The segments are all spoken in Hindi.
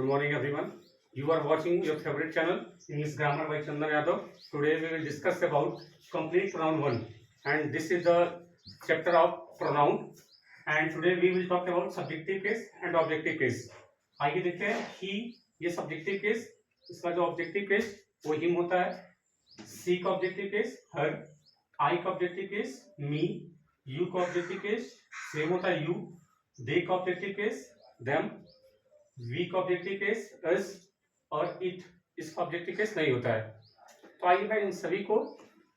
Good morning, everyone. You are watching your favorite channel, English Grammar by Chandan Yadav. Today we will discuss about complete pronoun 1, and this is the chapter of pronoun. And today we will talk about subjective case and objective case. आइए देखते हैं he, ये subjective case, इसका जो objective case वो him होता है. she का objective case her, I का objective case me, you का objective case same होता है you, they का objective case them, वी का ऑब्जेक्टिव केस अस और इट, इसका ऑब्जेक्टिव केस नहीं होता है. तो आइए मैं इन सभी को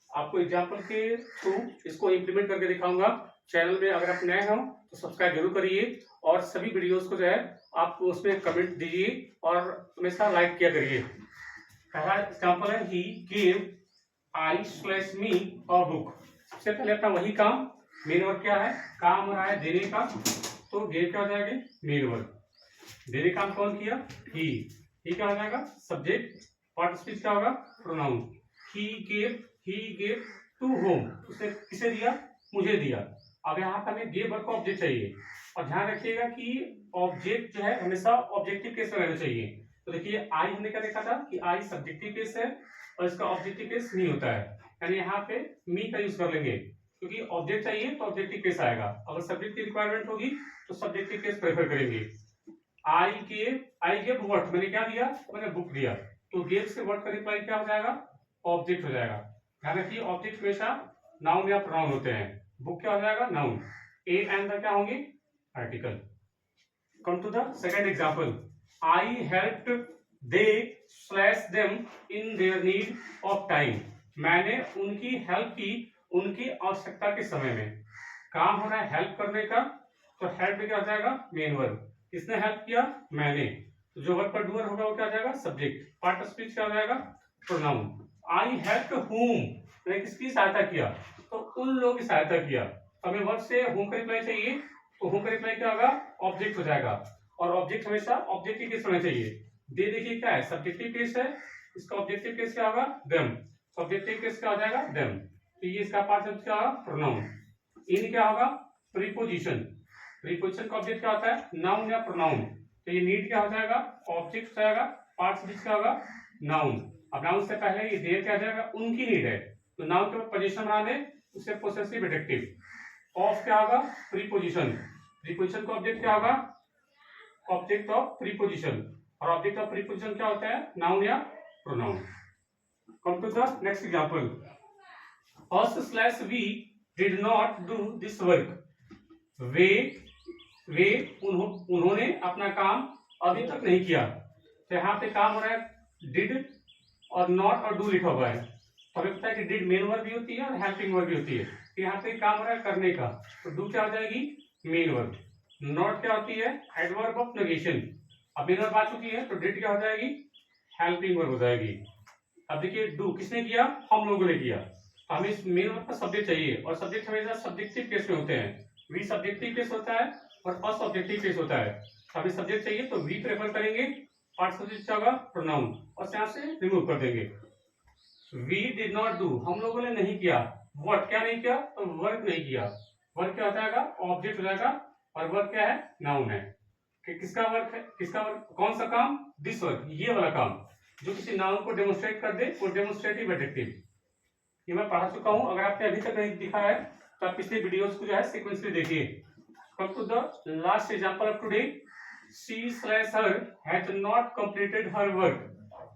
आपको एग्जांपल के थ्रू इसको इम्प्लीमेंट करके दिखाऊंगा. चैनल में अगर आप नए हो तो सब्सक्राइब जरूर करिए और सभी वीडियोस को जो है आप उसमें कमेंट दीजिए और हमेशा लाइक किया करिए. पहला एग्जांपल है ही गिव I/me अ बुक. सबसे पहले अपना वही काम, मेन वर्ब क्या है, काम हो रहा है देने का, तो गिव क्या हो जाएगा, मेन वर्ब. देने काम कौन किया, ही क्या हो जाएगा, सब्जेक्ट. पार्ट स्पीच क्या होगा, pronoun. He gave to whom, उसने किसे दिया, मुझे दिया. अब यहाँ पर हमें गिव वर्ब का ऑब्जेक्ट चाहिए और ध्यान रखिएगा कि ऑब्जेक्ट जो है हमेशा ऑब्जेक्टिव केस में रहना चाहिए. तो देखिए आई हमने क्या देखा था कि आई सब्जेक्टिव केस है और इसका ऑब्जेक्टिव केस मी होता है, यानी यहाँ पे मी का यूज कर लेंगे क्योंकि ऑब्जेक्ट चाहिए तो ऑब्जेक्टिव केस आएगा. अगर सब्जेक्ट की रिक्वायरमेंट होगी तो सब्जेक्टिव केस प्रेफर करेंगे. आई गेव व्हाट, मैंने क्या दिया, मैंने बुक दिया, तो गेव से व्हाट का रिप्लाई क्या हो जाएगा, ऑब्जेक्ट हो जाएगा. ध्यान रखिए ऑब्जेक्ट हमेशा नाउन या प्रोनाउन होते हैं. बुक क्या हो जाएगा, नाउन. ए एंड द क्या होंगे, article. Come to the second example. I helped them in their need of time. मैंने उनकी हेल्प की उनकी आवश्यकता के समय में. काम हो रहा है हेल्प करने का, तो हेल्प क्या हो जाएगा, मेन वर्ब. किसने हेल्प किया, मैंने, तो जो वर्ब का डूअर होगा वो क्या हो जाएगा, सब्जेक्ट. पार्ट ऑफ स्पीच क्या हो जाएगा, प्रोनाउन. आई हेल्प्ड हुम, मैंने किसकी सहायता किया, तो उन लोगों की सहायता किया. हमें वर्ब से हुम का रिप्लाई चाहिए, तो हुम का रिप्लाई क्या होगा, ऑब्जेक्ट हो जाएगा. और ऑब्जेक्ट हमेशा ऑब्जेक्टिव केस होना चाहिए. दे देखिए क्या है, सब्जेक्टिव केस है, इसका ऑब्जेक्टिव केस क्या होगा, देम. ऑब्जेक्टिव केस क्या हो जाएगा, देम. तो ये इसका पार्ट ऑफ क्या होगा, प्रोनाउन. इन क्या होगा, प्रीपोजिशन. प्रीपोजिशन का ऑब्जेक्ट क्या होता है, नाउन या प्रोनाउन. तो ये नीड क्या हो जाएगा, ऑब्जेक्ट हो जाएगा. पार्ट स्पीच क्या होगा, नाउन. अब नाउन से पहले ये देर क्या हो जाएगा, उनकी नीड है, तो नाउन के ऊपर पोजीशन बना दे, उससे पोसेसिव एडजेक्टिव. ऑफ क्या होगा, प्रीपोजिशन. प्रीपोजिशन का ऑब्जेक्ट क्या होगा, ऑब्जेक्ट ऑफ प्रीपोजिशन. और ऑब्जेक्ट ऑफ प्रीपोजिशन क्या होता है, नाउन या pronoun. Come to the next example. us/we did not do this work. उन्होंने अपना काम अभी तक नहीं किया. तो यहाँ पे काम हो रहा है डिड और नॉट और डू लिखा हुआ है. हमें पता है कि डिड मेन वर्ब भी होती है और हेल्पिंग वर्ब भी होती है. तो यहाँ पे काम हो रहा है करने का, तो डू क्या हो जाएगी, मेन वर्ब. नॉट क्या होती है, एडवर्ब ऑफ नेगेशन. अब मेन वर्ब आ चुकी है तो डिड क्या हो जाएगी, हेल्पिंग वर्ब हो जाएगी. अब देखिए डू किसने किया, हम लोगों ने किया. हमें इस मेन वर्ब का सब्जेक्ट चाहिए और सब्जेक्ट हमेशा सब्जेक्टिव केस में होते हैं. वी सब्जेक्टिव केस होता है और अस ऑब्जेक्टिव केस होता है. हमें सब्जेक्ट चाहिए तो वी प्रेफर करेंगे. पार्ट सब्जेक्ट क्या होगा, प्रोनाउन, और यहाँ से रिमूव कर देंगे. वी डिड नॉट डू, हम लोगों ने नहीं किया. व्हाट क्या नहीं किया, तो वर्क नहीं किया. वर्क क्या हो जाएगा, ऑब्जेक्ट हो जाएगा. और वर्क क्या है, नाउन है. कि किसका वर्क है, किसका वर्क, कौन सा काम, दिस वर्क, ये वाला काम जो किसी नाउन को डेमोन्स्ट्रेट कर दे, वो डेमोन्स्ट्रेटिव एडजेक्टिव. ये मैं पढ़ा चुका हूं. अगर आपने अभी तक नहीं दिखा है तो आप पिछले वीडियोस को जो है सीक्वेंसली देखिए. Come to the last example of today. she/her has not completed her work.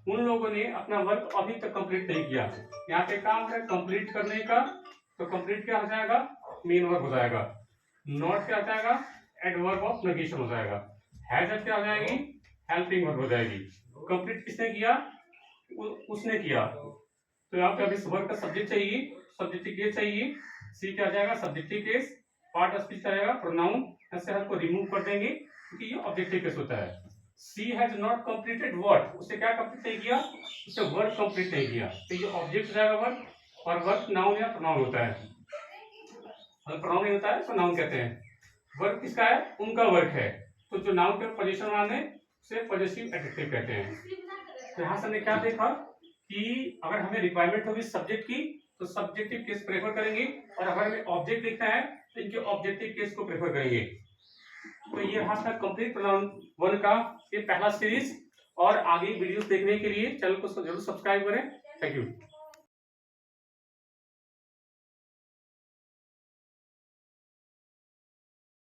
उन लोगों ने अपना वर्क अभी तक कंप्लीट नहीं किया. यहाँ पे काम है कंप्लीट करने का, तो कंप्लीट क्या हो जाएगा, मेन वर्ब हो जाएगा. नॉट क्या हो जाएगा, एडवर्ब ऑफ नेगेशन हो जाएगा. हैज क्या हो जाएगी, हेल्पिंग वर्ब हो जाएगी. कंप्लीट किसने किया, उसने किया. तो यहाँ पे अभी वर्ब का सब्जेक्ट चाहिए, सब्जेक्टिव केस चाहिए. सी क्या आ जाएगा, subjective case. Part of speech आएगा प्रोनाउन. ऐसे हम को रिमूव कर देंगे क्योंकि ये ऑब्जेक्टिव केस होता है. सी हैज नॉट कंप्लीटेड व्हाट, उससे क्या कंप्लीट नहीं किया, उससे वर्क कंप्लीट नहीं किया. तो ये ऑब्जेक्ट हो जाएगा वर्क, और वर्क नाउन या प्रोनाउन होता है. अगर प्रोनाउन नहीं होता है तो नाउन कहते हैं. वर्क किसका है, उनका वर्क है, तो जो नाउन के पोजीशन बनाने उसे पॉजिटिव एडजेक्टिव कहते हैं. तो यहाँ से हमने क्या देखा कि अगर हमें रिक्वायरमेंट होगी सब्जेक्ट की तो सब्जेक्टिव केस प्रेफर करेंगे, और अगर हमें ऑब्जेक्ट देखना है तो इनके ऑब्जेक्टिव केस को प्रेफर करेंगे. तो ये रहा था कंप्लीट प्रोनाउन 1 का ये पहला सीरीज। और आगे वीडियोस देखने के लिए चैनल को जरूर सब्सक्राइब करें। Thank you.